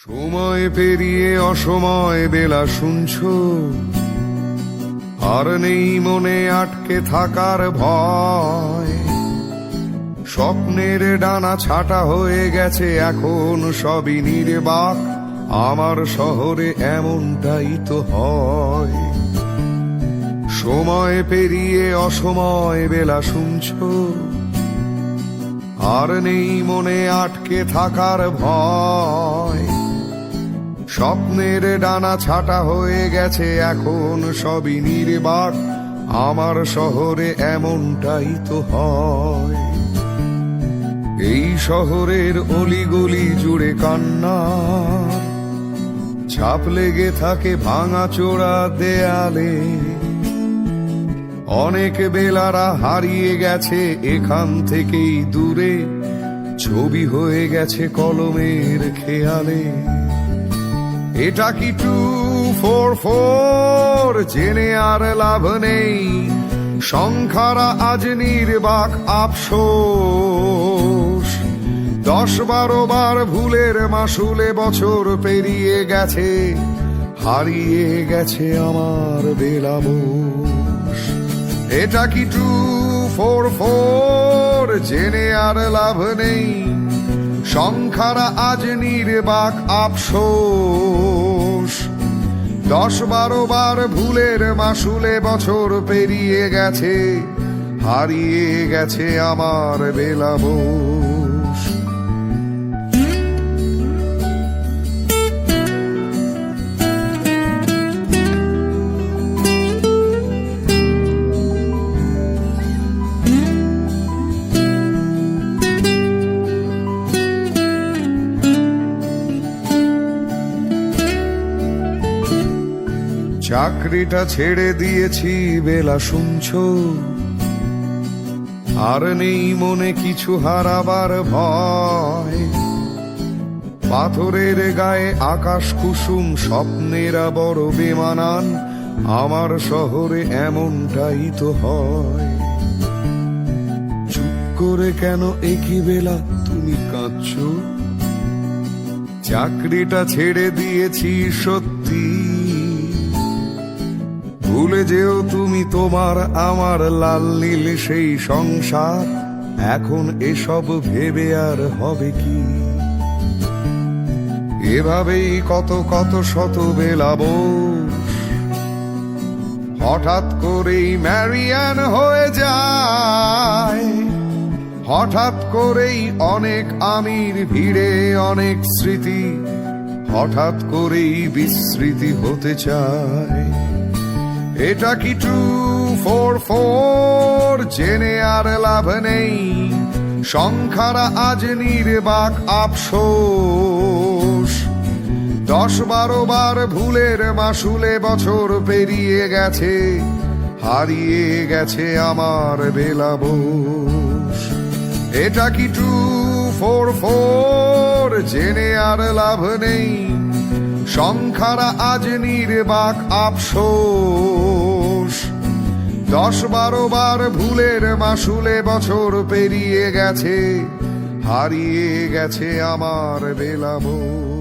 সময় পেরিয়ে অসময় বেলা শুনছো, আর নেই মনে আটকে থাকার ভয়। স্বপ্নের ডানা ছাটা হয়ে গেছে এখন সবই নির্বাক, আমার শহরে এমনটাই তো হয়। সময় পেরিয়ে অসময় বেলা শুনছো, আর নেই মনে আটকে থাকার ভয়। স্বপ্নের ডানা ছাটা হয়ে গেছে এখন সবই নির্বাক, আমার শহরে এমনটাই তো হয়। এই শহরের অলিগলি জুড়ে কান্না ছাপ লেগে থাকে ভাঙা চোরা দেয়ালে। অনেক বেলারা হারিয়ে গেছে এখান থেকেই দূরে, ছবি হয়ে গেছে কলমের খেয়ালে। এটা কি 244 জেনে আর লাভ নেই, সংখ্যারা আজ নির্বাক আফসোস। 10-12 বার ভুলের মাসুলে বছর পেরিয়ে গেছে, হারিয়ে গেছে আমার বেলাবোস। এটা কি 244 জেনে আর লাভ নেই, সংখ্যারা আজ নির্বাক আফসোস। 10-12 বার ভুলের মাসুলে বছর পেরিয়ে গেছে, হারিয়ে গেছে আমার বেলাবোস। চাকরিটা ছেড়ে দিয়েছি বেলা শুনছো, আর নেই মনে কিছু হারাবার ভয়। পাথরের গায়ে আকাশ কুসুম, স্বপ্নেরা বড় বেমানান, আমার শহরে এমনটাই তো হয়। চুপ করে কেন একই বেলা তুমি কাঁদছো? চাকরিটা ছেড়ে দিয়েছি সত্যি, ভুলে যেও তুমি তোমার আমার লাল নীল সেই সংসার। এখন এসব ভেবে আর হবে কি? এভাবেই কত কত শত বেলাবোস হঠাৎ করেই ম্যারিয়ান হয়ে যায়। হঠাৎ করেই অনেক আমির ভিড়ে অনেক স্মৃতি, হঠাৎ করেই বিস্মৃতি হতে চায়। এটা কি 244 জেনে আর লাভ নেই, সংখ্যারা আজ নির্বাক আফসোস। 10-12 বার ভুলের মাসুলে বছর পেরিয়ে গেছে, হারিয়ে গেছে আমার বেলাবোস। এটা কি 244 জেনে আর লাভ নেই, সংখ্যারা আজ নির্বাক আফসোস। 10-12 বার ভুলের মাসুলে বছর পেরিয়ে গেছে, হারিয়ে গেছে আমার বেলাবোস।